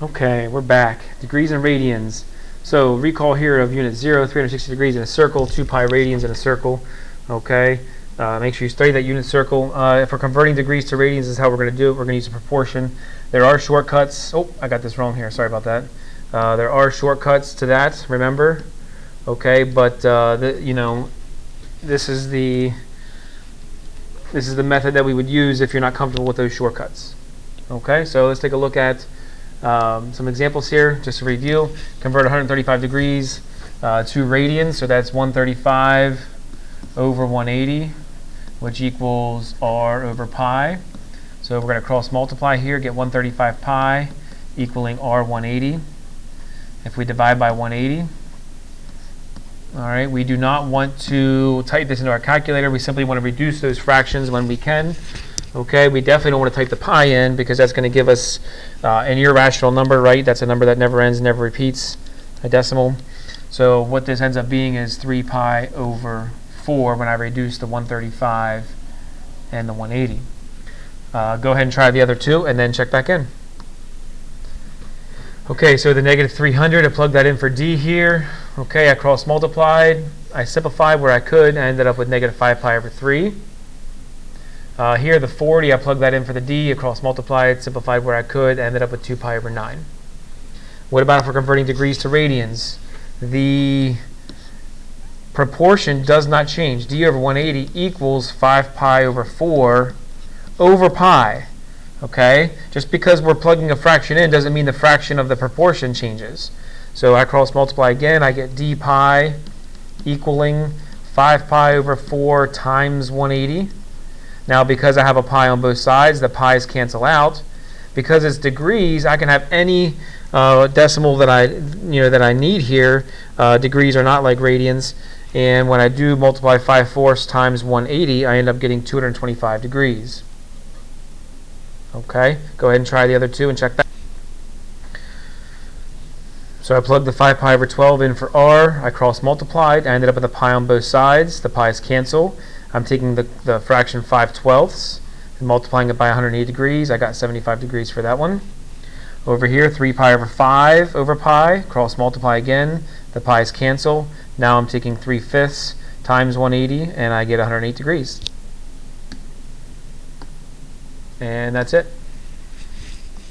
Okay, we're back. Degrees and radians. So recall here of unit 0, 360 degrees in a circle, 2 pi radians in a circle. Okay, make sure you study that unit circle. If we're converting degrees to radians, this is how we're going to do it. We're going to use a proportion. There are shortcuts. Oh, I got this wrong here. Sorry about that. There are shortcuts to that, remember. Okay, but this is the method that we would use if you're not comfortable with those shortcuts. Okay, so let's take a look at some examples here, just to review. Convert 135 degrees to radians, so that's 135 over 180, which equals r over pi. So we're going to cross multiply here, get 135 pi equaling r 180. If we divide by 180, all right, we do not want to type this into our calculator. We simply want to reduce those fractions when we can. Okay, we definitely don't want to type the pi in because that's going to give us an irrational number, right? That's a number that never ends, never repeats, a decimal. So what this ends up being is 3 pi over 4 when I reduce the 135 and the 180. Go ahead and try the other two and then check back in. Okay, so the negative 300, I plugged that in for d here. Okay, I cross multiplied. I simplified where I could. I ended up with negative 5 pi over 3. Here, the 40, I plugged that in for the d, across multiplied, simplified where I could, ended up with 2 pi over 9. What about if we're converting degrees to radians? The proportion does not change. D over 180 equals 5 pi over 4 over pi. Okay? Just because we're plugging a fraction in doesn't mean the fraction of the proportion changes. So I cross multiply again, I get d pi equaling 5 pi over 4 times 180. Now, because I have a pi on both sides, the pi's cancel out. Because it's degrees, I can have any decimal that I need here. Degrees are not like radians, and when I do multiply 5/4 times 180, I end up getting 225 degrees. Okay, go ahead and try the other two and check that. So I plugged the 5 pi over 12 in for r. I cross multiplied. I ended up with a pi on both sides. The pi's cancel. I'm taking the fraction 5/12 and multiplying it by 180 degrees. I got 75 degrees for that one. Over here, 3 pi over 5 over pi. Cross multiply again. The pi's cancel. Now I'm taking 3/5 times 180, and I get 108 degrees. And that's it.